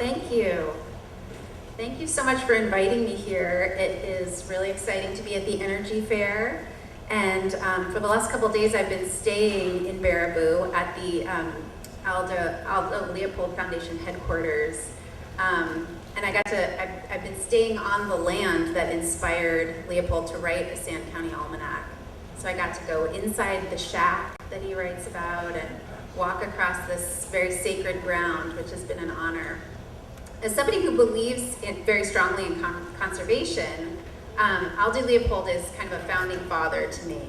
Thank you. Thank you so much for inviting me here. It is really exciting to be at the Energy Fair. And for the last couple of days, I've been staying in Baraboo at the Aldo Leopold Foundation headquarters. And I've been staying on the land that inspired Leopold to write a Sand County Almanac. So I got to go inside the shack that he writes about and walk across this very sacred ground, which has been an honor. As somebody who believes very strongly in conservation, Aldo Leopold is kind of a founding father to me.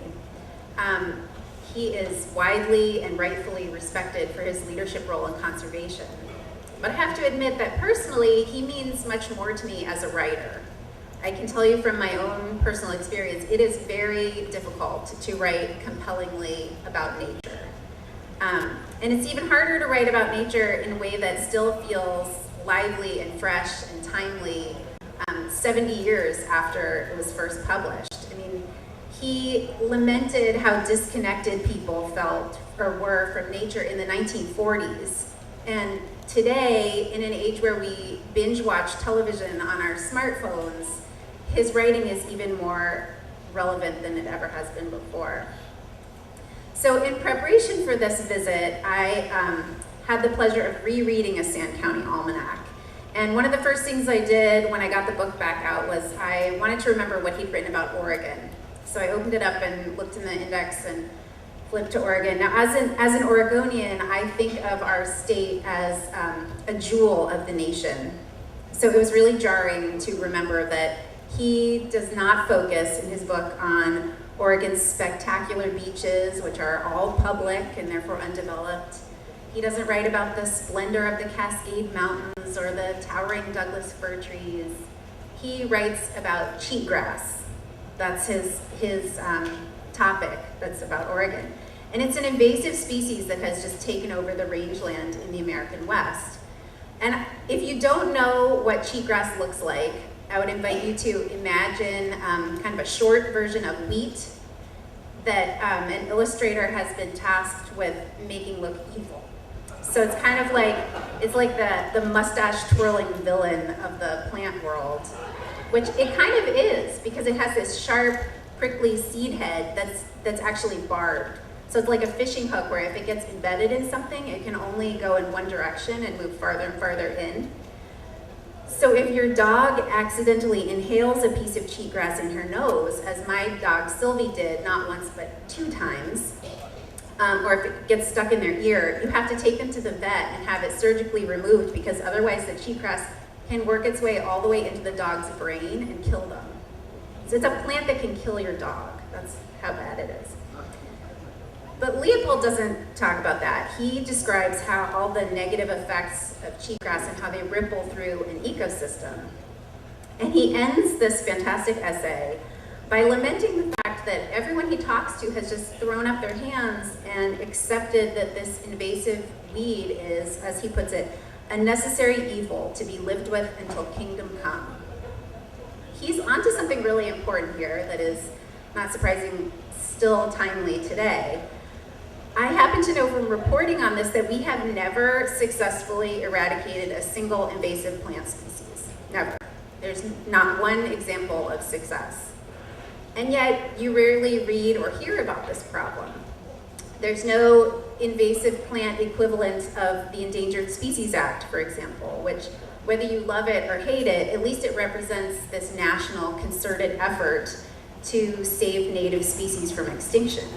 He is widely and rightfully respected for his leadership role in conservation. But I have to admit that personally, he means much more to me as a writer. I can tell you from my own personal experience, it is very difficult to write compellingly about nature. And it's even harder to write about nature in a way that still feels lively and fresh and timely 70 years after it was first published. I mean, he lamented how disconnected people felt or were from nature in the 1940s. And today, in an age where we binge watch television on our smartphones, his writing is even more relevant than it ever has been before. So in preparation for this visit, I had the pleasure of rereading a Sand County Almanac. And one of the first things I did when I got the book back out was I wanted to remember what he'd written about Oregon. So I opened it up and looked in the index and flipped to Oregon. Now, as an Oregonian, I think of our state as a jewel of the nation. So it was really jarring to remember that he does not focus in his book on Oregon's spectacular beaches, which are all public and therefore undeveloped. He doesn't write about the splendor of the Cascade Mountains or the towering Douglas fir trees. He writes about cheatgrass. That's his topic that's about Oregon. And it's an invasive species that has just taken over the rangeland in the American West. And if you don't know what cheatgrass looks like, I would invite you to imagine kind of a short version of wheat that an illustrator has been tasked with making look evil. So it's kind of like, it's like the mustache twirling villain of the plant world, which it kind of is because it has this sharp, prickly seed head that's actually barbed. So it's like a fishing hook where if it gets embedded in something, it can only go in one direction and move farther and farther in. So if your dog accidentally inhales a piece of cheatgrass in her nose, as my dog Sylvie did not once but 2 times, or if it gets stuck in their ear, you have to take them to the vet and have it surgically removed because otherwise the cheatgrass can work its way all the way into the dog's brain and kill them. So it's a plant that can kill your dog. That's how bad it is. But Leopold doesn't talk about that. He describes how all the negative effects of cheatgrass and how they ripple through an ecosystem. And he ends this fantastic essay by lamenting the fact that everyone he talks to has just thrown up their hands and accepted that this invasive weed is, as he puts it, a necessary evil to be lived with until kingdom come. He's onto something really important here that is, not surprising, still timely today. I happen to know from reporting on this that we have never successfully eradicated a single invasive plant species. Never. There's not one example of success. And yet, you rarely read or hear about this problem. There's no invasive plant equivalent of the Endangered Species Act, for example, which, whether you love it or hate it, at least it represents this national concerted effort to save native species from extinction.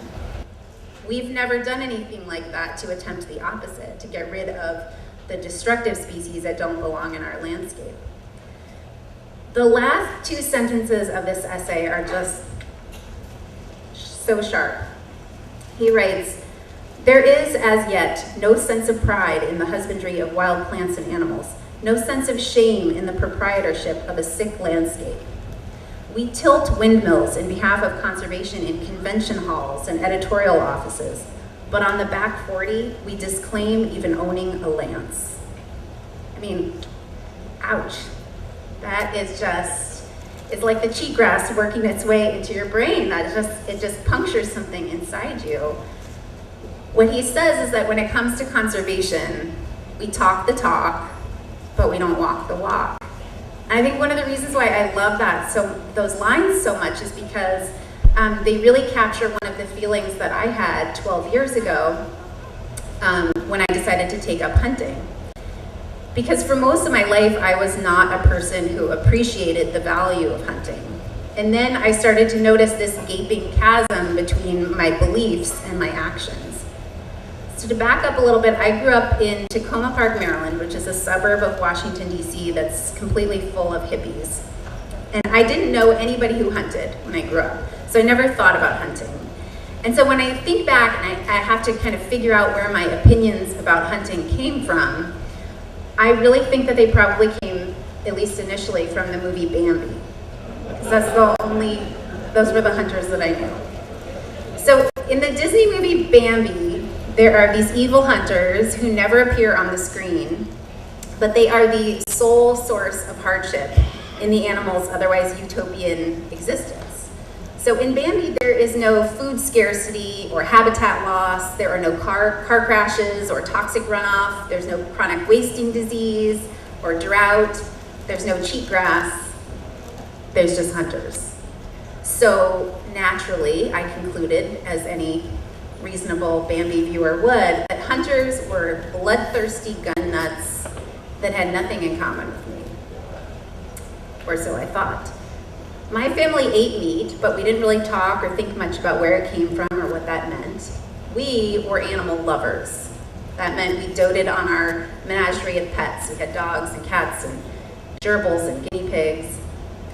We've never done anything like that to attempt the opposite, to get rid of the destructive species that don't belong in our landscape. The last 2 sentences of this essay are just so sharp. He writes, "There is, as yet, no sense of pride in the husbandry of wild plants and animals, no sense of shame in the proprietorship of a sick landscape. We tilt windmills in behalf of conservation in convention halls and editorial offices, but on the back 40, we disclaim even owning a lance." I mean, ouch. That is just, it's like the cheatgrass working its way into your brain. It just punctures something inside you. What he says is that when it comes to conservation, we talk the talk, but we don't walk the walk. And I think one of the reasons why I love those lines so much is because they really capture one of the feelings that I had 12 years ago when I decided to take up hunting. Because for most of my life, I was not a person who appreciated the value of hunting. And then I started to notice this gaping chasm between my beliefs and my actions. So to back up a little bit, I grew up in Tacoma Park, Maryland, which is a suburb of Washington, D.C. that's completely full of hippies. And I didn't know anybody who hunted when I grew up, so I never thought about hunting. And so when I think back and I have to kind of figure out where my opinions about hunting came from, I really think that they probably came, at least initially, from the movie Bambi. Because those were the hunters that I knew. So in the Disney movie Bambi, there are these evil hunters who never appear on the screen, but they are the sole source of hardship in the animal's otherwise utopian existence. So in Bambi, there is no food scarcity or habitat loss, there are no car crashes or toxic runoff, there's no chronic wasting disease or drought, there's no cheatgrass, there's just hunters. So naturally, I concluded, as any reasonable Bambi viewer would, that hunters were bloodthirsty gun nuts that had nothing in common with me. Or so I thought. My family ate meat, but we didn't really talk or think much about where it came from or what that meant. We were animal lovers. That meant we doted on our menagerie of pets. We had dogs and cats and gerbils and guinea pigs.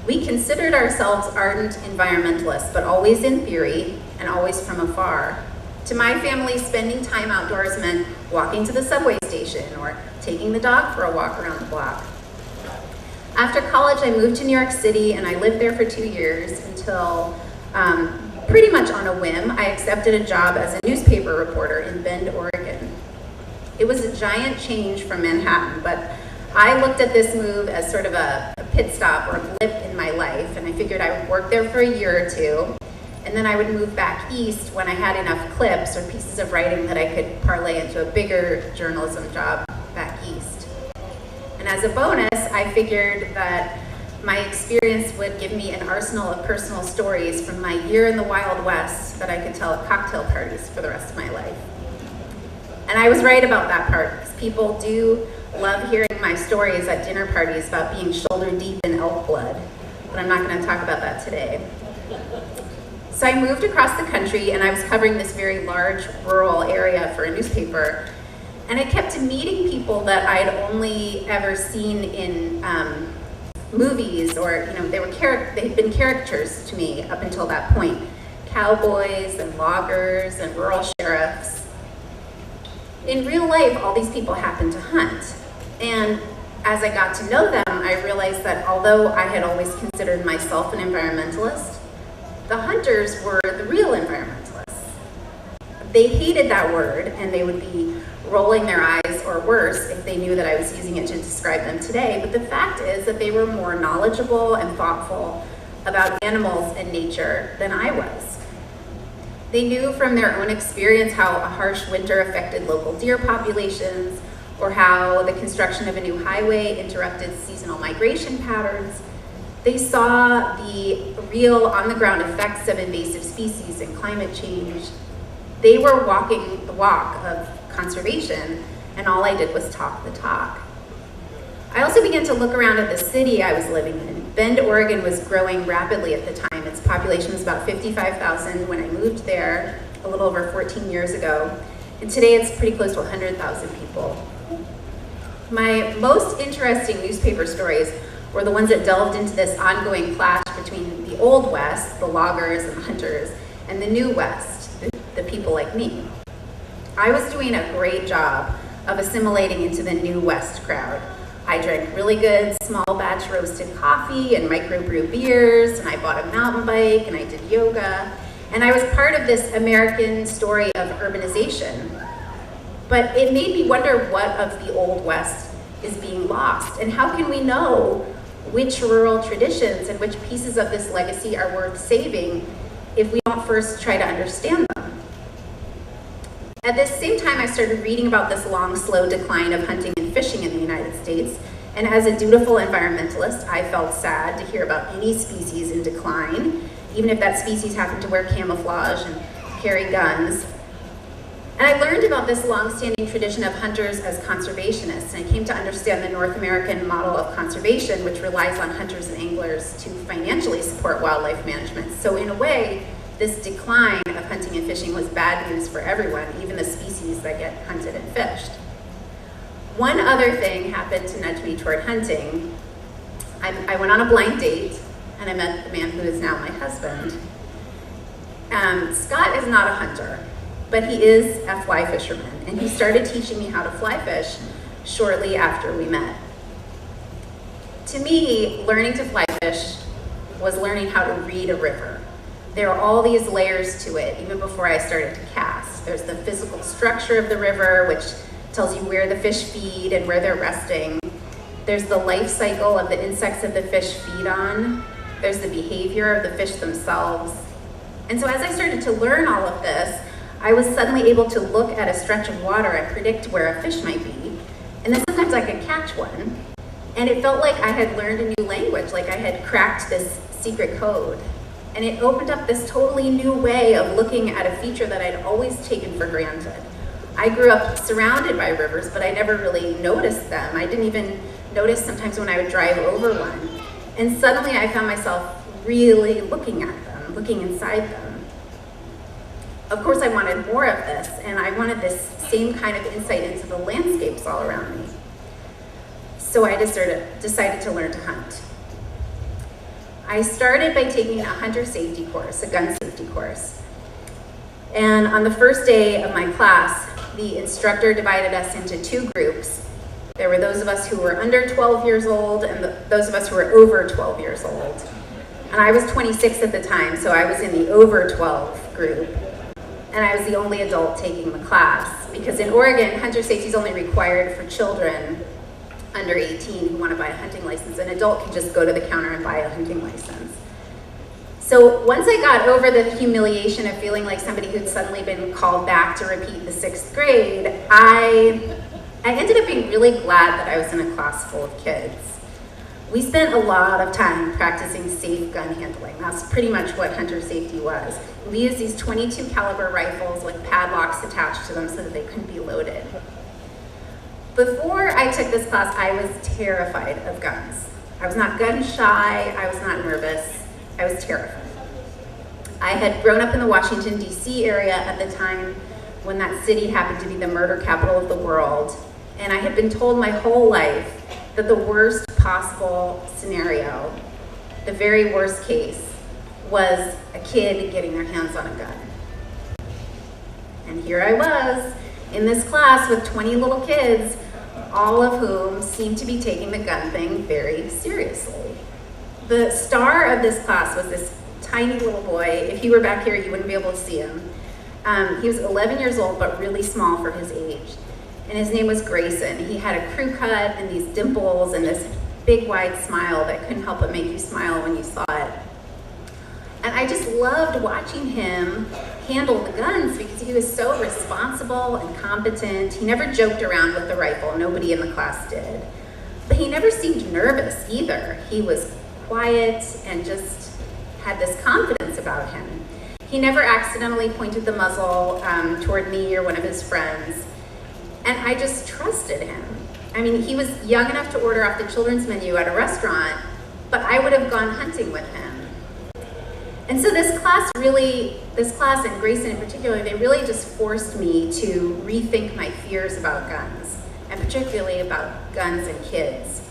We considered ourselves ardent environmentalists, but always in theory and always from afar. To my family, spending time outdoors meant walking to the subway station or taking the dog for a walk around the block. After college, I moved to New York City and I lived there for 2 years until, pretty much on a whim, I accepted a job as a newspaper reporter in Bend, Oregon. It was a giant change from Manhattan, but I looked at this move as sort of a pit stop or a blip in my life, and I figured I would work there for a year or two, and then I would move back east when I had enough clips or pieces of writing that I could parlay into a bigger journalism job back east. And as a bonus, I figured that my experience would give me an arsenal of personal stories from my year in the Wild West that I could tell at cocktail parties for the rest of my life. And I was right about that part, because people do love hearing my stories at dinner parties about being shoulder deep in elk blood, but I'm not going to talk about that today. So I moved across the country and I was covering this very large rural area for a newspaper, and I kept meeting people that I had only ever seen in movies, or they had been characters to me up until that point. Cowboys and loggers and rural sheriffs. In real life, all these people happened to hunt. And as I got to know them, I realized that although I had always considered myself an environmentalist, the hunters were the real environmentalists. They hated that word, and they would be rolling their eyes, or worse, if they knew that I was using it to describe them today. But the fact is that they were more knowledgeable and thoughtful about animals and nature than I was. They knew from their own experience how a harsh winter affected local deer populations, or how the construction of a new highway interrupted seasonal migration patterns. They saw the real on-the-ground effects of invasive species and climate change. They were walking the walk of conservation, and all I did was talk the talk. I also began to look around at the city I was living in. Bend, Oregon was growing rapidly at the time. Its population was about 55,000 when I moved there a little over 14 years ago. And today it's pretty close to 100,000 people. My most interesting newspaper stories were the ones that delved into this ongoing clash between the Old West, the loggers and the hunters, and the New West, the people like me. I was doing a great job of assimilating into the New West crowd. I drank really good small batch roasted coffee and microbrew beers, and I bought a mountain bike, and I did yoga, and I was part of this American story of urbanization. But it made me wonder what of the Old West is being lost, and how can we know which rural traditions and which pieces of this legacy are worth saving if we don't first try to understand them? At the same time, I started reading about this long, slow decline of hunting and fishing in the United States, And as a dutiful environmentalist, I felt sad to hear about any species in decline, even if that species happened to wear camouflage and carry guns. And I learned about this long-standing tradition of hunters as conservationists, and I came to understand the North American model of conservation, which relies on hunters and anglers to financially support wildlife management. So in a way, this decline of hunting and fishing was bad news for everyone, even the species that get hunted and fished. One other thing happened to nudge me toward hunting. I went on a blind date, and I met the man who is now my husband. Scott is not a hunter, but he is a fly fisherman, and he started teaching me how to fly fish shortly after we met. To me, learning to fly fish was learning how to read a river. There are all these layers to it, even before I started to cast. There's the physical structure of the river, which tells you where the fish feed and where they're resting. There's the life cycle of the insects that the fish feed on. There's the behavior of the fish themselves. And so as I started to learn all of this, I was suddenly able to look at a stretch of water and predict where a fish might be. And then sometimes I could catch one. And it felt like I had learned a new language, like I had cracked this secret code. And it opened up this totally new way of looking at a feature that I'd always taken for granted. I grew up surrounded by rivers, but I never really noticed them. I didn't even notice sometimes when I would drive over one. And suddenly I found myself really looking at them, looking inside them. Of course, I wanted more of this, and I wanted this same kind of insight into the landscapes all around me. So I decided to learn to hunt. I started by taking a hunter safety course, a gun safety course. And on the first day of my class, the instructor divided us into two groups. There were those of us who were under 12 years old and those of us who were over 12 years old. And I was 26 at the time, so I was in the over 12 group. And I was the only adult taking the class, because in Oregon, hunter safety is only required for children under 18 who want to buy a hunting license. An adult can just go to the counter and buy a hunting license. So once I got over the humiliation of feeling like somebody who'd suddenly been called back to repeat the 6th grade, I ended up being really glad that I was in a class full of kids. We spent a lot of time practicing safe gun handling. That's pretty much what hunter safety was. We used these .22 caliber rifles with padlocks attached to them so that they couldn't be loaded. Before I took this class, I was terrified of guns. I was not gun shy, I was not nervous, I was terrified. I had grown up in the Washington, D.C. area at the time when that city happened to be the murder capital of the world, and I had been told my whole life that the worst possible scenario, the very worst case, was a kid getting their hands on a gun. And here I was in this class with 20 little kids, all of whom seemed to be taking the gun thing very seriously. The star of this class was this tiny little boy. If he were back here, you wouldn't be able to see him. He was 11 years old, but really small for his age. And his name was Grayson. He had a crew cut and these dimples and this big wide smile that couldn't help but make you smile when you saw it. And I just loved watching him handle the guns because he was so responsible and competent. He never joked around with the rifle. Nobody in the class did. But he never seemed nervous either. He was quiet and just had this confidence about him. He never accidentally pointed the muzzle toward me or one of his friends. And I just trusted him. I mean, he was young enough to order off the children's menu at a restaurant, but I would have gone hunting with him. And so this class and Grayson in particular, they really just forced me to rethink my fears about guns, and particularly about guns and kids.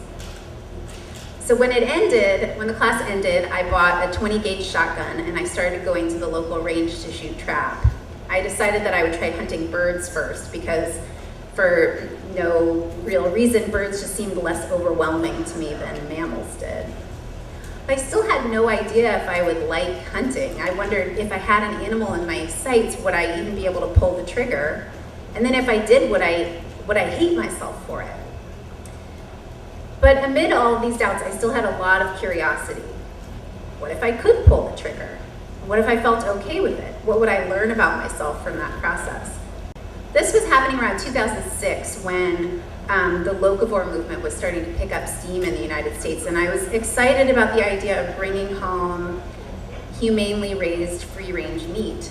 So when the class ended, I bought a 20 gauge shotgun and I started going to the local range to shoot trap. I decided that I would try hunting birds first because for no real reason, birds just seemed less overwhelming to me than mammals did. But I still had no idea if I would like hunting. I wondered if I had an animal in my sights, would I even be able to pull the trigger? And then if I did, would I hate myself for it? But amid all of these doubts, I still had a lot of curiosity. What if I could pull the trigger? What if I felt okay with it? What would I learn about myself from that process? This was happening around 2006 when the locavore movement was starting to pick up steam in the United States, and I was excited about the idea of bringing home humanely raised free-range meat.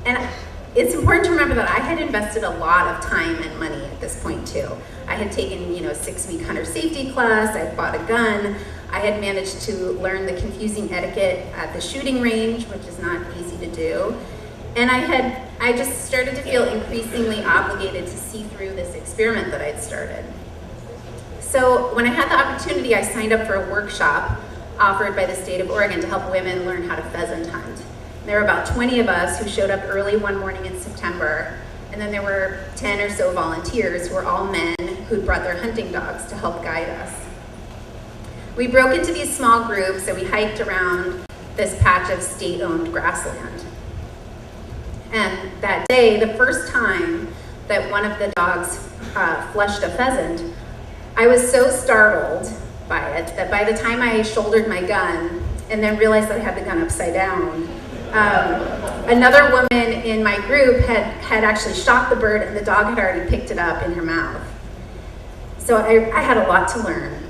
And it's important to remember that I had invested a lot of time and money at this point too. I had taken, a 6-week hunter safety class, I bought a gun, I had managed to learn the confusing etiquette at the shooting range, which is not easy to do. And I just started to feel increasingly obligated to see through this experiment that I'd started. So when I had the opportunity, I signed up for a workshop offered by the state of Oregon to help women learn how to pheasant hunt. There were about 20 of us who showed up early one morning in September, and then there were 10 or so volunteers who were all men who'd brought their hunting dogs to help guide us. We broke into these small groups and we hiked around this patch of state-owned grassland. And that day, the first time that one of the dogs flushed a pheasant, I was so startled by it that by the time I shouldered my gun and then realized that I had the gun upside down, another woman in my group had actually shot the bird and the dog had already picked it up in her mouth. So I had a lot to learn.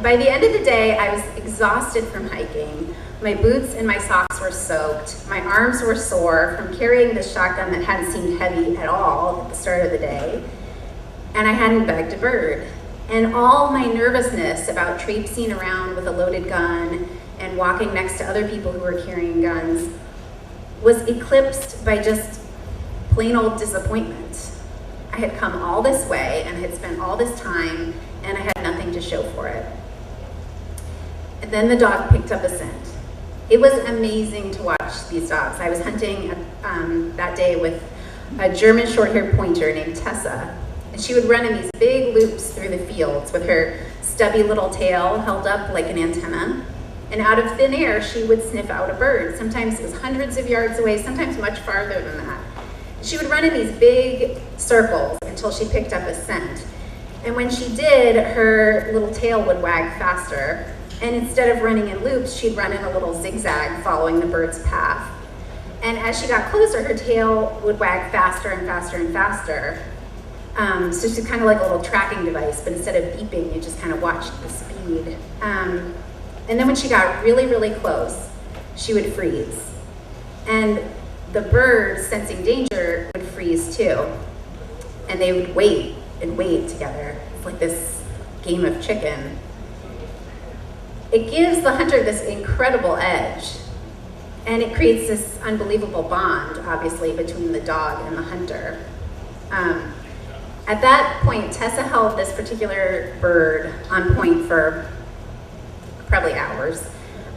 By the end of the day, I was exhausted from hiking. My boots and my socks were soaked. My arms were sore from carrying this shotgun that hadn't seemed heavy at all at the start of the day. And I hadn't bagged a bird. And all my nervousness about traipsing around with a loaded gun and walking next to other people who were carrying guns was eclipsed by just plain old disappointment. I had come all this way and had spent all this time and I had nothing to show for it. And then the dog picked up a scent. It was amazing to watch these dogs. I was hunting that day with a German short-haired pointer named Tessa, and she would run in these big loops through the fields with her stubby little tail held up like an antenna. And out of thin air, she would sniff out a bird. Sometimes it was hundreds of yards away, sometimes much farther than that. She would run in these big circles until she picked up a scent. And when she did, her little tail would wag faster. And instead of running in loops, she'd run in a little zigzag following the bird's path. And as she got closer, her tail would wag faster and faster and faster. So she's kind of like a little tracking device, but instead of beeping, you just kind of watched the speed. And then when she got really, really close, she would freeze. And the birds, sensing danger, would freeze too. And they would wait and wait together. It's like this game of chicken. It gives the hunter this incredible edge. And it creates this unbelievable bond, obviously, between the dog and the hunter. At that point, Tessa held this particular bird on point for probably hours.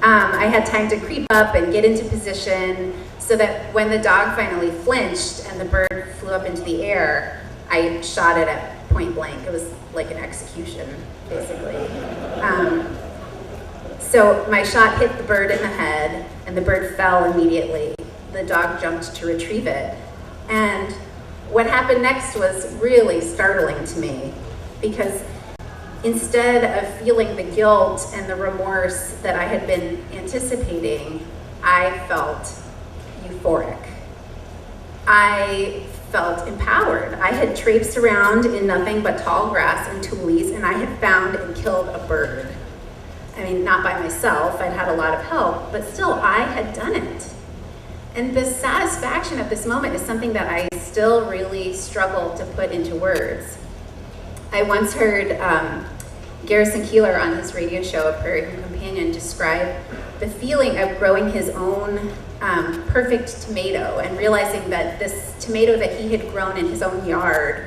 I had time to creep up and get into position so that when the dog finally flinched and the bird flew up into the air, I shot it at point blank. It was like an execution, basically. So my shot hit the bird in the head and the bird fell immediately. The dog jumped to retrieve it. And what happened next was really startling to me because instead of feeling the guilt and the remorse that I had been anticipating, I felt euphoric. I felt empowered. I had traipsed around in nothing but tall grass and tules, and I had found and killed a bird. I mean, not by myself, I'd had a lot of help, but still, I had done it. And the satisfaction of this moment is something that I still really struggle to put into words. I once heard Garrison Keillor on his radio show, A Prairie Home Companion, describe the feeling of growing his own perfect tomato and realizing that this tomato that he had grown in his own yard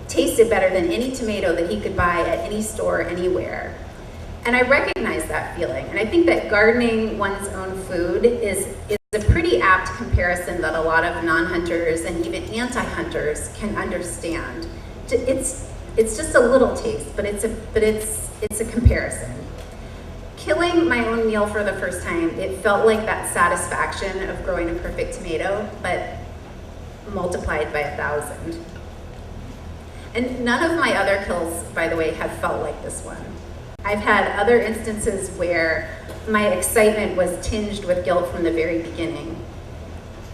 tasted better than any tomato that he could buy at any store anywhere. And I recognize that feeling. And I think that gardening one's own food is a pretty apt comparison that a lot of non-hunters and even anti-hunters can understand. It's just a little taste, but it's a comparison. Killing my own meal for the first time, it felt like that satisfaction of growing a perfect tomato, but multiplied by 1,000. And none of my other kills, by the way, have felt like this one. I've had other instances where my excitement was tinged with guilt from the very beginning.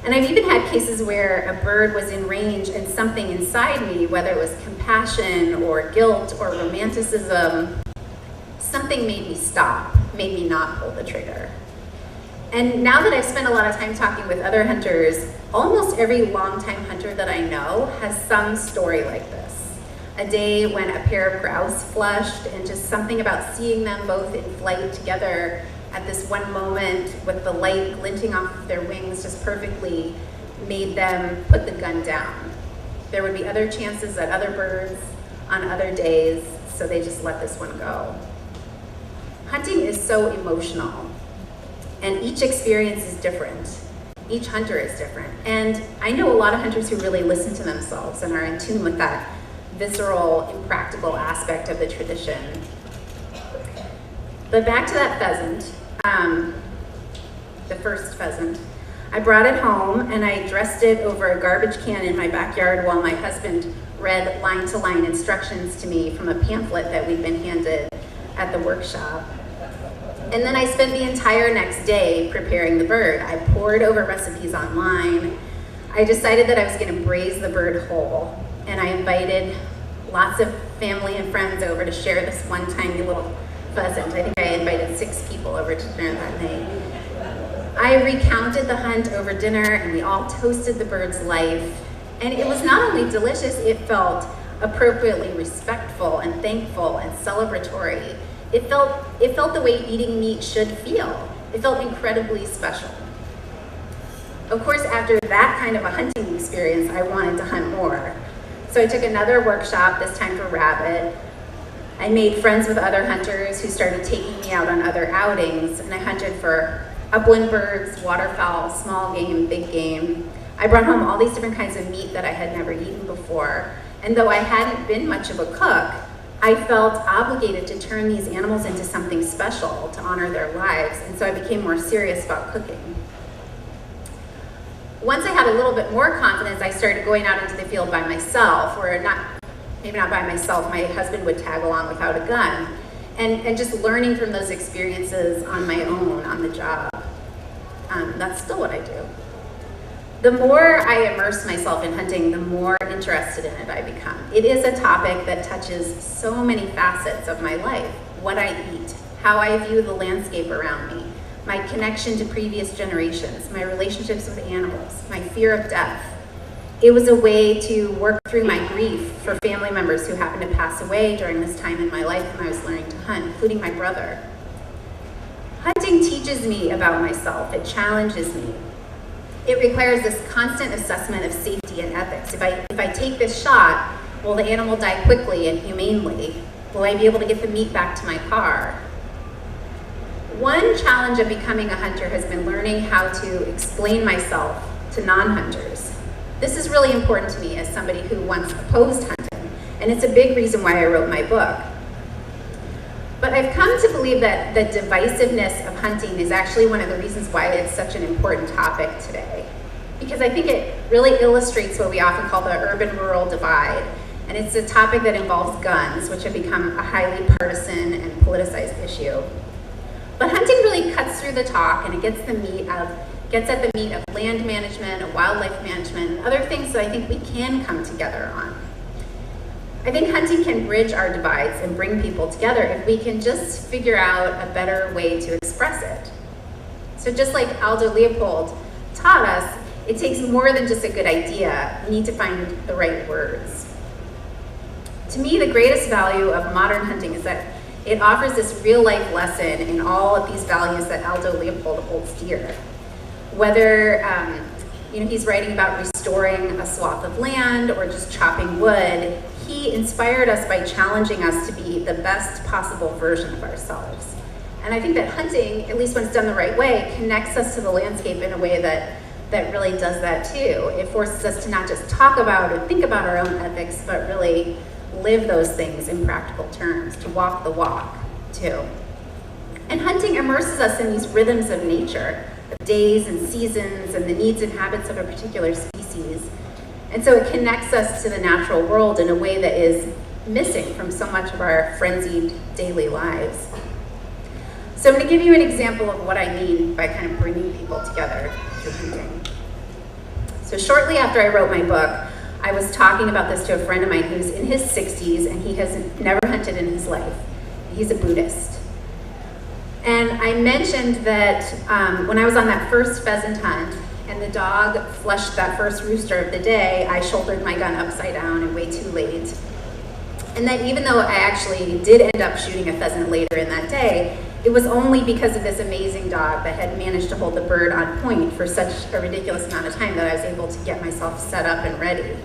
And I've even had cases where a bird was in range and something inside me, whether it was compassion or guilt or romanticism, something made me stop, made me not pull the trigger. And now that I've spent a lot of time talking with other hunters, almost every longtime hunter that I know has some story like this. A day when a pair of grouse flushed, and just something about seeing them both in flight together at this one moment with the light glinting off of their wings just perfectly made them put the gun down. There would be other chances at other birds on other days, so they just let this one go. Hunting is so emotional, and each experience is different. Each hunter is different. And I know a lot of hunters who really listen to themselves and are in tune with that visceral, impractical aspect of the tradition. But back to that pheasant, the first pheasant. I brought it home and I dressed it over a garbage can in my backyard while my husband read line-to-line instructions to me from a pamphlet that we'd been handed at the workshop. And then I spent the entire next day preparing the bird. I pored over recipes online. I decided that I was going to braise the bird whole, and I invited lots of family and friends over to share this one tiny little pheasant. I think I invited 6 people over to dinner that night. I recounted the hunt over dinner, and we all toasted the bird's life. And it was not only delicious, it felt appropriately respectful and thankful and celebratory. It felt the way eating meat should feel. It felt incredibly special. Of course, after that kind of a hunting experience, I wanted to hunt more. So I took another workshop, this time for rabbit. I made friends with other hunters who started taking me out on other outings, and I hunted for upland birds, waterfowl, small game, big game. I brought home all these different kinds of meat that I had never eaten before. And though I hadn't been much of a cook, I felt obligated to turn these animals into something special to honor their lives, and so I became more serious about cooking. Once I had a little bit more confidence, I started going out into the field by myself, or maybe not by myself, my husband would tag along without a gun, and just learning from those experiences on my own, on the job. That's still what I do. The more I immerse myself in hunting, the more interested in it I become. It is a topic that touches so many facets of my life: what I eat, how I view the landscape around me, my connection to previous generations, my relationships with animals, my fear of death. It was a way to work through my grief for family members who happened to pass away during this time in my life when I was learning to hunt, including my brother. Hunting teaches me about myself. It challenges me. It requires this constant assessment of safety and ethics. If I take this shot, will the animal die quickly and humanely? Will I be able to get the meat back to my car? One challenge of becoming a hunter has been learning how to explain myself to non-hunters. This is really important to me as somebody who once opposed hunting, and it's a big reason why I wrote my book. But I've come to believe that the divisiveness of hunting is actually one of the reasons why it's such an important topic today. Because I think it really illustrates what we often call the urban-rural divide. And it's a topic that involves guns, which have become a highly partisan and politicized issue. But hunting really cuts through the talk, and it gets at the meat of land management, of wildlife management, and other things that I think we can come together on. I think hunting can bridge our divides and bring people together if we can just figure out a better way to express it. So just like Aldo Leopold taught us, it takes more than just a good idea. We need to find the right words. To me, the greatest value of modern hunting is that it offers this real-life lesson in all of these values that Aldo Leopold holds dear. Whether he's writing about restoring a swath of land or just chopping wood, he inspired us by challenging us to be the best possible version of ourselves. And I think that hunting, at least when it's done the right way, connects us to the landscape in a way that really does that too. It forces us to not just talk about or think about our own ethics, but really live those things in practical terms, to walk the walk too. And hunting immerses us in these rhythms of nature, of days and seasons and the needs and habits of a particular species. And so it connects us to the natural world in a way that is missing from so much of our frenzied daily lives. So I'm going to give you an example of what I mean by kind of bringing people together through hunting. So shortly after I wrote my book, I was talking about this to a friend of mine who's in his 60s and he has never hunted in his life. He's a Buddhist. And I mentioned that when I was on that first pheasant hunt and the dog flushed that first rooster of the day, I shouldered my gun upside down and way too late. And that even though I actually did end up shooting a pheasant later in that day, it was only because of this amazing dog that had managed to hold the bird on point for such a ridiculous amount of time that I was able to get myself set up and ready.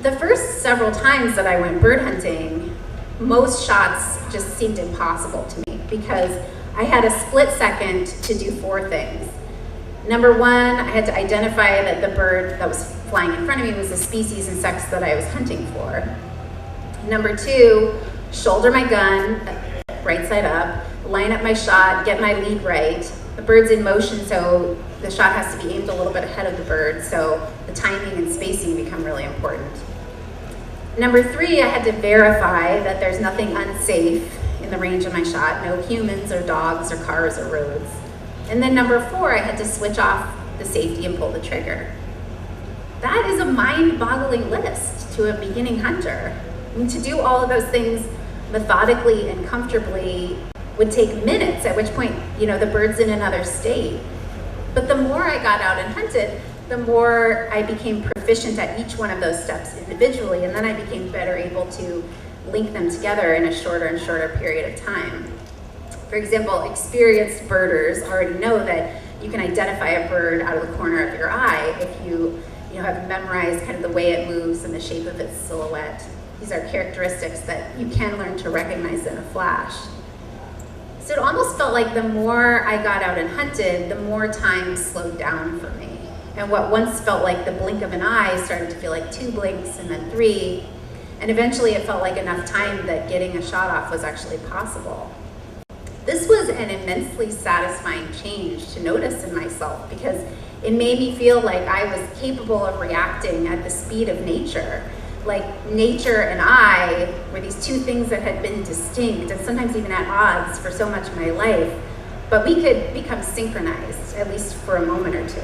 The first several times that I went bird hunting, most shots just seemed impossible to me because I had a split second to do 4 things. Number one, I had to identify that the bird that was flying in front of me was the species and sex that I was hunting for. Number 2, shoulder my gun, right side up, line up my shot, get my lead right. The bird's in motion, so the shot has to be aimed a little bit ahead of the bird, so the timing and spacing become really important. Number 3, I had to verify that there's nothing unsafe in the range of my shot, no humans or dogs or cars or roads. And then number 4, I had to switch off the safety and pull the trigger. That is a mind-boggling list to a beginning hunter. I mean, to do all of those things methodically and comfortably would take minutes, at which point, the bird's in another state. But the more I got out and hunted, the more I became proficient at each one of those steps individually, and then I became better able to link them together in a shorter and shorter period of time. For example, experienced birders already know that you can identify a bird out of the corner of your eye if you have memorized kind of the way it moves and the shape of its silhouette. These are characteristics that you can learn to recognize in a flash. So it almost felt like the more I got out and hunted, the more time slowed down for me. And what once felt like the blink of an eye started to feel like 2 blinks and then 3. And eventually it felt like enough time that getting a shot off was actually possible. This was an immensely satisfying change to notice in myself because it made me feel like I was capable of reacting at the speed of nature. Like nature and I were these 2 things that had been distinct and sometimes even at odds for so much of my life, but we could become synchronized, at least for a moment or 2.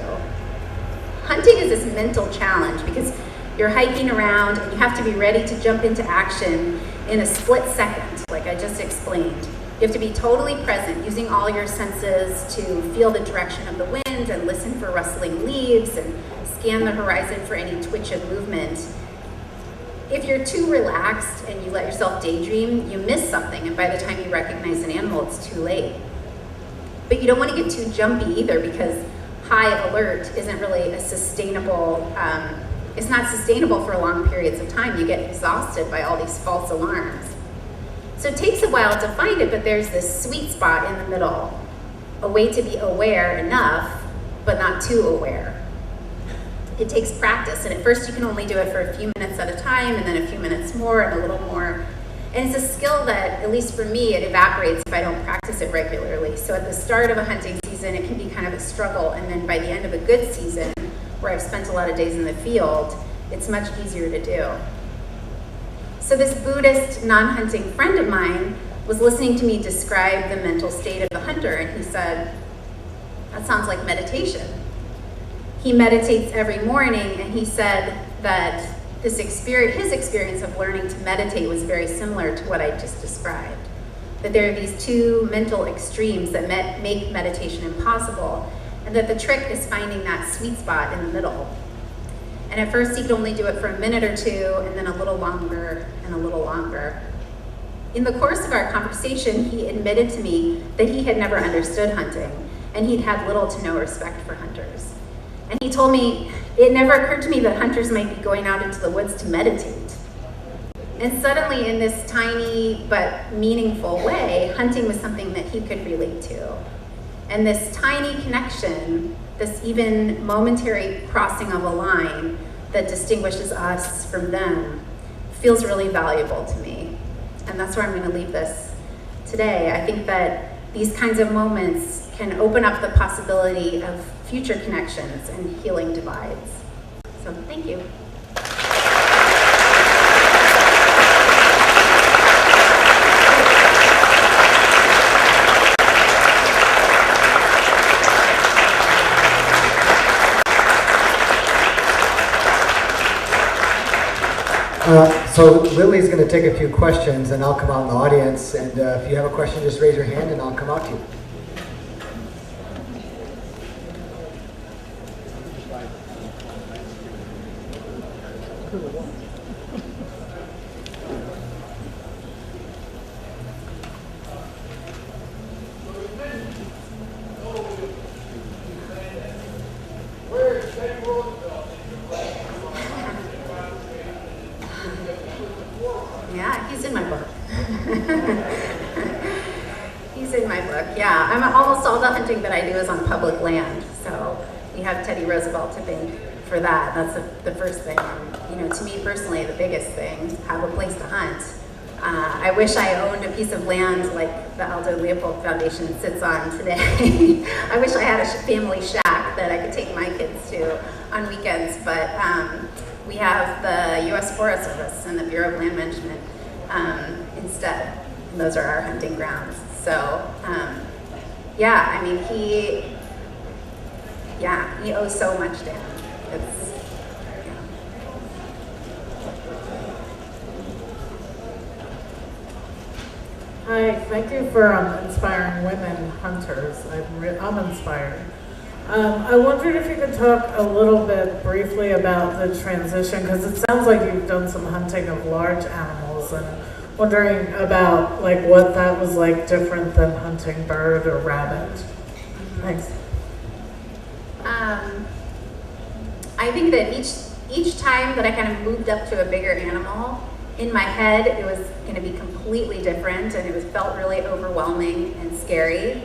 Hunting is this mental challenge because you're hiking around and you have to be ready to jump into action in a split second, like I just explained. You have to be totally present, using all your senses to feel the direction of the wind and listen for rustling leaves and scan the horizon for any twitch of movement. If you're too relaxed and you let yourself daydream, you miss something, and by the time you recognize an animal, it's too late. But you don't want to get too jumpy either because high alert isn't really a sustainable, it's not sustainable for long periods of time. You get exhausted by all these false alarms. So it takes a while to find it, but there's this sweet spot in the middle, a way to be aware enough, but not too aware. It takes practice, and at first you can only do it for a few minutes at a time, and then a few minutes more, and a little more. And it's a skill that, at least for me, it evaporates if I don't practice it regularly. So at the start of a hunting season, it can be kind of a struggle, and then by the end of a good season, where I've spent a lot of days in the field, it's much easier to do. So this Buddhist non-hunting friend of mine was listening to me describe the mental state of the hunter, and he said, "That sounds like meditation." He meditates every morning, and he said that his experience of learning to meditate was very similar to what I just described. That there are these 2 mental extremes that make meditation impossible, and that the trick is finding that sweet spot in the middle. And at first he could only do it for a minute or 2, and then a little longer and a little longer. In the course of our conversation, he admitted to me that he had never understood hunting, and he'd had little to no respect for hunters. And he told me, it never occurred to me that hunters might be going out into the woods to meditate. And suddenly, in this tiny but meaningful way, hunting was something that he could relate to. And this tiny connection, this even momentary crossing of a line that distinguishes us from them, feels really valuable to me. And that's where I'm going to leave this today. I think that these kinds of moments can open up the possibility of future connections and healing divides. So thank you. So Lily's going to take a few questions, and I'll come out in the audience. And if you have a question, just raise your hand, and I'll come out to you. Yeah, he's in my book. He's in my book, yeah. Almost all the hunting that I do is on public land, so we have Teddy Roosevelt to thank for that. That's the first thing. And, to me personally, the biggest thing, have a place to hunt. I wish I owned a piece of land like the Aldo Leopold Foundation sits on today. I wish I had a family shack that I could take my kids to on weekends, but we have the U.S. Forest Service and the Bureau of Land Management instead. And those are our hunting grounds. So, yeah, I mean, he owes so much to him. Hi, thank you for inspiring women hunters. I'm inspired. I wondered if you could talk a little bit briefly about the transition, because it sounds like you've done some hunting of large animals, and wondering about what that was like different than hunting bird or rabbit. Thanks. I think that each time that I kind of moved up to a bigger animal, in my head it was going to be completely different, and it felt really overwhelming and scary.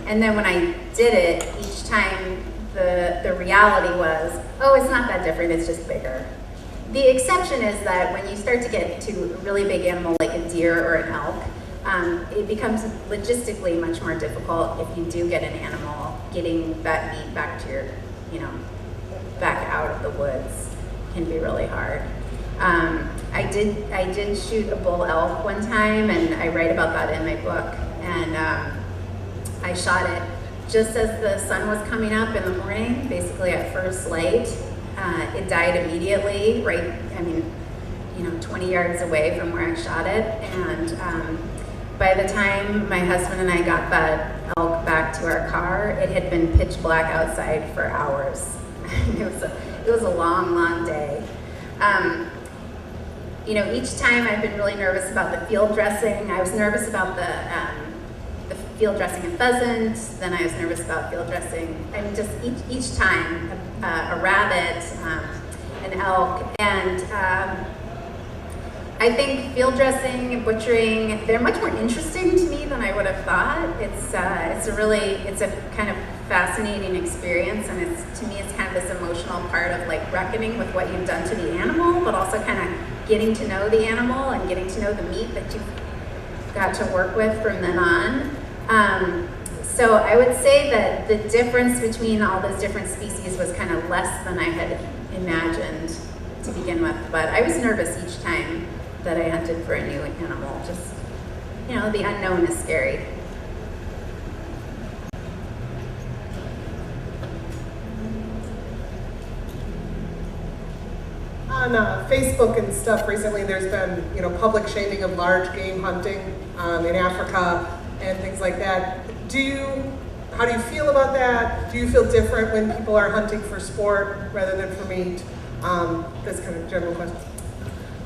And then when I did it, each time the reality was, oh, it's not that different, it's just bigger. The exception is that when you start to get to a really big animal like a deer or an elk, it becomes logistically much more difficult if you do get an animal. Getting that meat back to your, back out of the woods can be really hard. I did shoot a bull elk one time, and I write about that in my book. And I shot it just as the sun was coming up in the morning, basically at first light. It died immediately, 20 yards away from where I shot it. And by the time my husband and I got that elk back to our car, it had been pitch black outside for hours. It was a long, long day. Each time I've been really nervous about the field dressing. I was nervous about the field dressing a pheasant, then I was nervous about field dressing, just each time, a rabbit, an elk, and I think field dressing and butchering, they're much more interesting to me than I would have thought. It's a kind of fascinating experience, and to me it's kind of this emotional part of reckoning with what you've done to the animal, but also kind of getting to know the animal and getting to know the meat that you've got to work with from then on. So I would say that the difference between all those different species was kind of less than I had imagined to begin with, but I was nervous each time that I hunted for a new animal. Just, the unknown is scary. On Facebook and stuff recently, there's been public shaming of large game hunting in Africa and things like that. How do you feel about that? Do you feel different when people are hunting for sport rather than for meat? That's kind of a general question.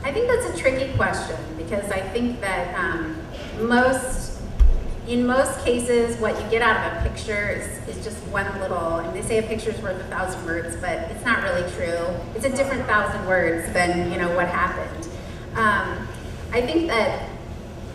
I think that's a tricky question, because I think that in most cases, what you get out of a picture is just one little, and they say a picture's worth 1,000 words, but it's not really true. It's a different 1,000 words than what happened. I think that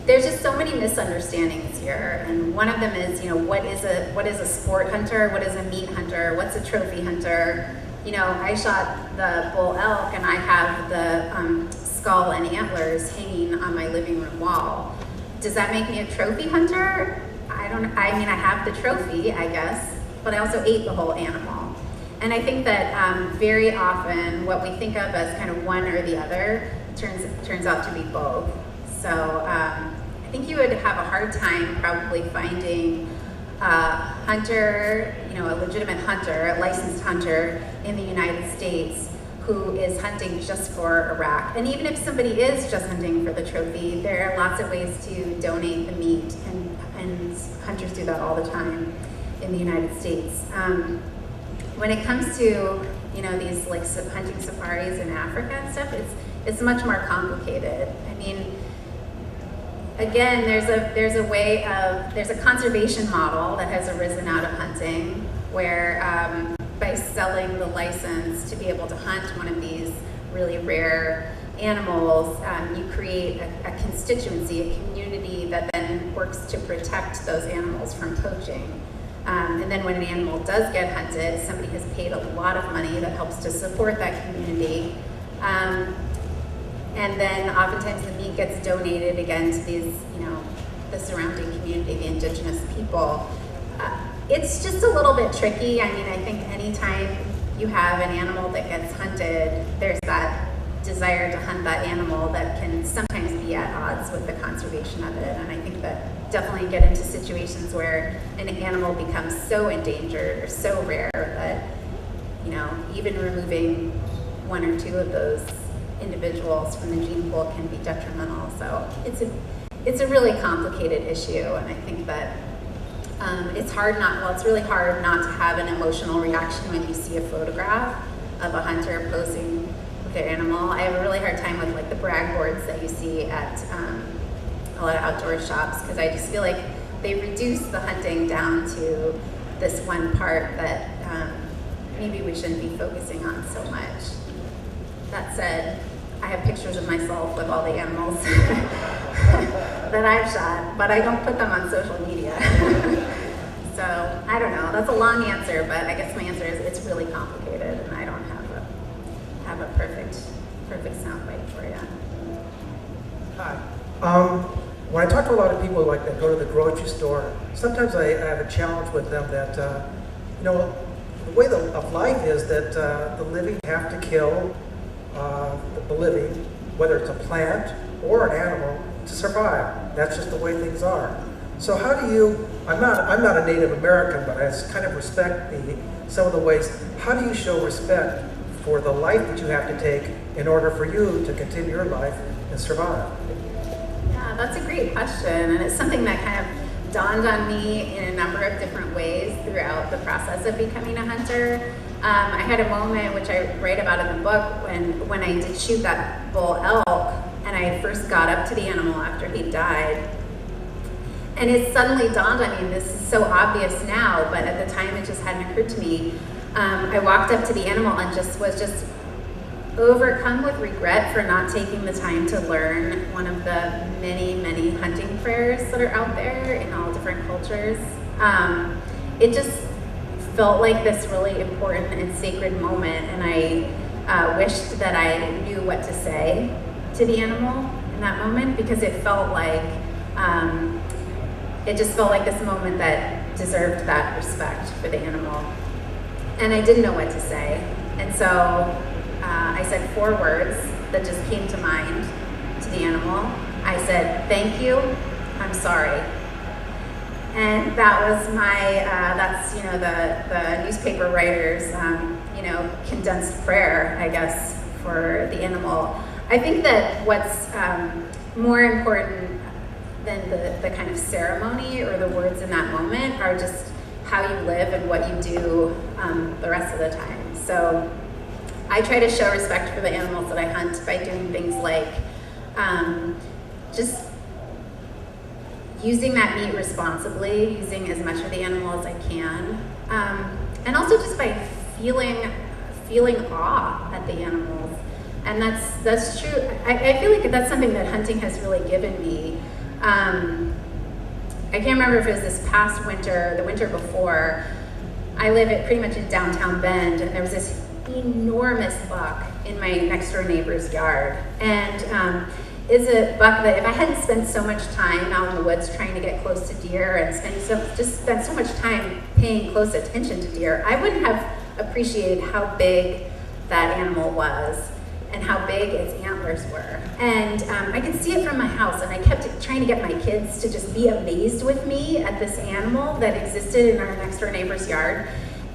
there's just so many misunderstandings here, and one of them is, what is a sport hunter? What is a meat hunter? What's a trophy hunter? I shot the bull elk, and I have the skull and antlers hanging on my living room wall. Does that make me a trophy hunter? I have the trophy, I guess, but I also ate the whole animal. And I think that very often what we think of as kind of one or the other turns out to be both. So I think you would have a hard time probably finding a hunter, a legitimate hunter, a licensed hunter in the United States who is hunting just for a rack. And even if somebody is just hunting for the trophy, there are lots of ways to donate the meat, and hunters do that all the time in the United States. When it comes to these like hunting safaris in Africa and stuff, it's much more complicated. I mean, again, there's a conservation model that has arisen out of hunting, where by selling the license to be able to hunt one of these really rare animals, you create a constituency, a community that then works to protect those animals from poaching. And then when an animal does get hunted, somebody has paid a lot of money that helps to support that community. And then oftentimes the meat gets donated again to these, the surrounding community, the indigenous people. It's just a little bit tricky. I mean, I think anytime you have an animal that gets hunted, there's that desire to hunt that animal that can sometimes be at odds with the conservation of it. And I think that definitely get into situations where an animal becomes so endangered or so rare that, even removing one or two of those individuals from the gene pool can be detrimental. So it's a really complicated issue, and I think that it's really hard not to have an emotional reaction when you see a photograph of a hunter posing with their animal. I have a really hard time with like the brag boards that you see at a lot of outdoor shops, because I just feel like they reduce the hunting down to this one part that maybe we shouldn't be focusing on so much. That said, I have pictures of myself with all the animals that I've shot, but I don't put them on social media. So I don't know, that's a long answer, but I guess my answer is it's really complicated, and I don't have a perfect soundbite for you. Hi. When I talk to a lot of people like that go to the grocery store, sometimes I have a challenge with them that, the way of life is that the living have to kill the living, whether it's a plant or an animal, to survive. That's just the way things are. So how do you, I'm not a Native American, but I kind of respect some of the ways, how do you show respect for the life that you have to take in order for you to continue your life and survive? Yeah, that's a great question, and it's something that kind of dawned on me in a number of different ways throughout the process of becoming a hunter. I had a moment, which I write about in the book, when I did shoot that bull elk, and I first got up to the animal after he died. And it suddenly dawned on me, this is so obvious now, but at the time it just hadn't occurred to me. I walked up to the animal and was overcome with regret for not taking the time to learn one of the many, many hunting prayers that are out there in all different cultures. It just felt like this really important and sacred moment, and I wished that I knew what to say to the animal in that moment, because it felt like this moment that deserved that respect for the animal. And I didn't know what to say, and so I said 4 words that just came to mind to the animal. I said, "Thank you, I'm sorry." And that was that's the newspaper writer's condensed prayer, I guess, for the animal. I think that what's more important than the kind of ceremony or the words in that moment are just how you live and what you do the rest of the time. So I try to show respect for the animals that I hunt by doing things like just using that meat responsibly, using as much of the animal as I can, and also just by feeling awe at the animals. And that's true. I feel like that's something that hunting has really given me. I can't remember if it was this past winter, the winter before. I live pretty much in downtown Bend, and there was this enormous buck in my next door neighbor's yard. And is a buck that if I hadn't spent so much time out in the woods trying to get close to deer and spent so much time paying close attention to deer, I wouldn't have appreciated how big that animal was and how big its antlers were. And I could see it from my house, and I kept trying to get my kids to just be amazed with me at this animal that existed in our next door neighbor's yard.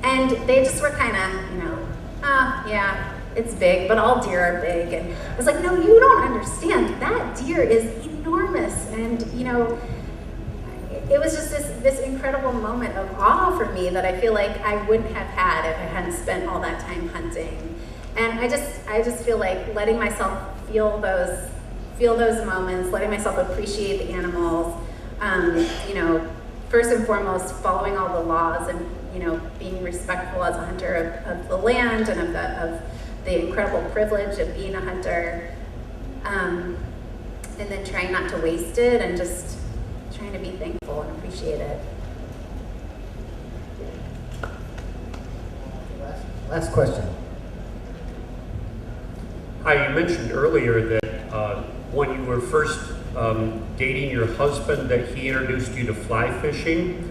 And they just were kind of, oh yeah, it's big, but all deer are big. And I was like, no, you don't understand. That deer is enormous. And, you know, it was just this incredible moment of awe for me that I feel like I wouldn't have had if I hadn't spent all that time hunting. And I just feel like letting myself feel those moments, letting myself appreciate the animals, you know, first and foremost, following all the laws and, you know, being respectful as a hunter of the land and of the incredible privilege of being a hunter, and then trying not to waste it and just trying to be thankful and appreciate it. Last question. Hi, you mentioned earlier that when you were first dating your husband that he introduced you to fly fishing.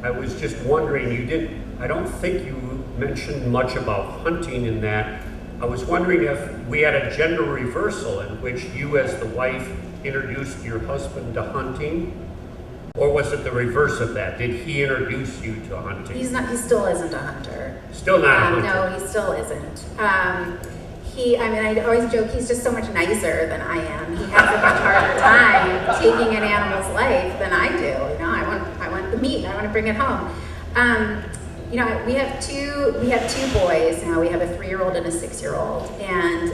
I was just wondering, I don't think you mentioned much about hunting in that. I was wondering if we had a gender reversal in which you as the wife introduced your husband to hunting, or was it the reverse of that? Did he introduce you to hunting? He still isn't a hunter. Still not a hunter? No, he still isn't. I always joke, he's just so much nicer than I am. He has a much harder time taking an animal's life than I do. You know, I want the meat, I want to bring it home. You know, we have two boys now. We have a 3-year-old and a 6-year-old, and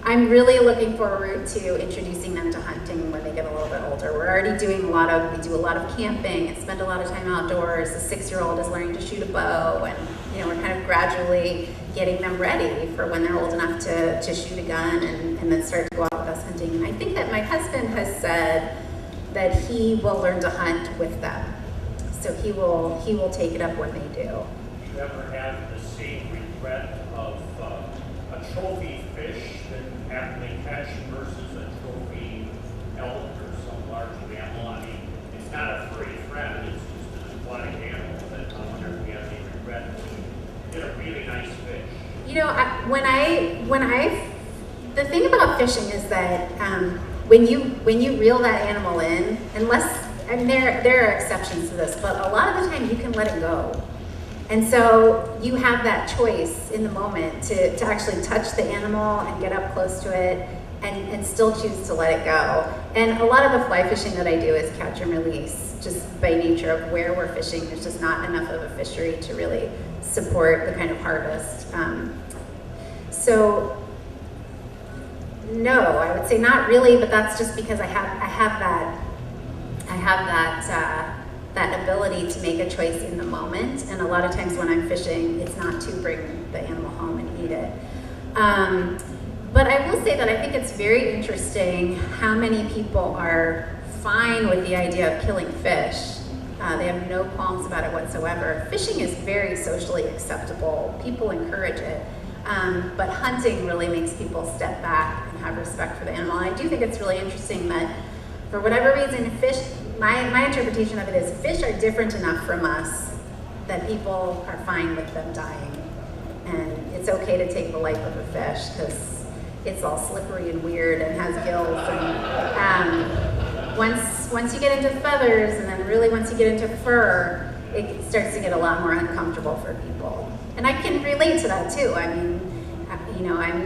I'm really looking forward to introducing them to hunting when they get a little bit older. We're already doing we do a lot of camping and spend a lot of time outdoors. The 6-year-old is learning to shoot a bow, and you know, we're kind of gradually getting them ready for when they're old enough to shoot a gun and then start to go out with us hunting. And I think that my husband has said that he will learn to hunt with them. So he will take it up when they do. Do you ever have the same regret of a trophy fish that happened to catch versus a trophy elk or some large mammal? I mean, it's not a furry friend, it's just an aquatic animal, but I wonder if we have any regret when we get a really nice fish. You know, the thing about fishing is that when you reel that animal in, and there are exceptions to this, but a lot of the time you can let it go. And so you have that choice in the moment to actually touch the animal and get up close to it and still choose to let it go. And a lot of the fly fishing that I do is catch and release, just by nature of where we're fishing. There's just not enough of a fishery to really support the kind of harvest. So no, I would say not really, but that's just because I have that ability to make a choice in the moment. And a lot of times when I'm fishing, it's not to bring the animal home and eat it. But I will say that I think it's very interesting how many people are fine with the idea of killing fish. They have no qualms about it whatsoever. Fishing is very socially acceptable. People encourage it. But hunting really makes people step back and have respect for the animal. And I do think it's really interesting that for whatever reason, fish, my interpretation of it is fish are different enough from us that people are fine with them dying. And it's okay to take the life of a fish because it's all slippery and weird and has gills. And once you get into feathers, and then really once you get into fur, it starts to get a lot more uncomfortable for people. And I can relate to that too. I mean, you know, I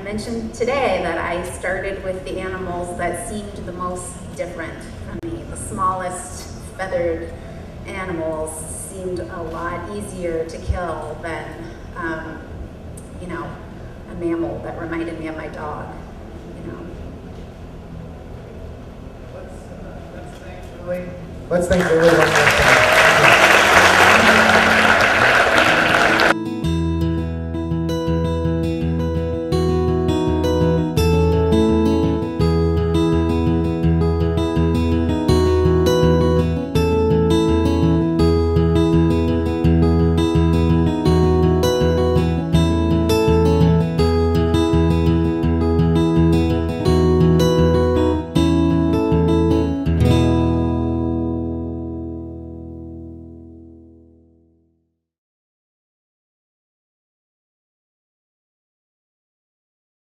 mentioned today that I started with the animals that seemed the most different from me. The smallest feathered animals seemed a lot easier to kill than, you know, a mammal that reminded me of my dog, you know. Let's thank Julie one more time.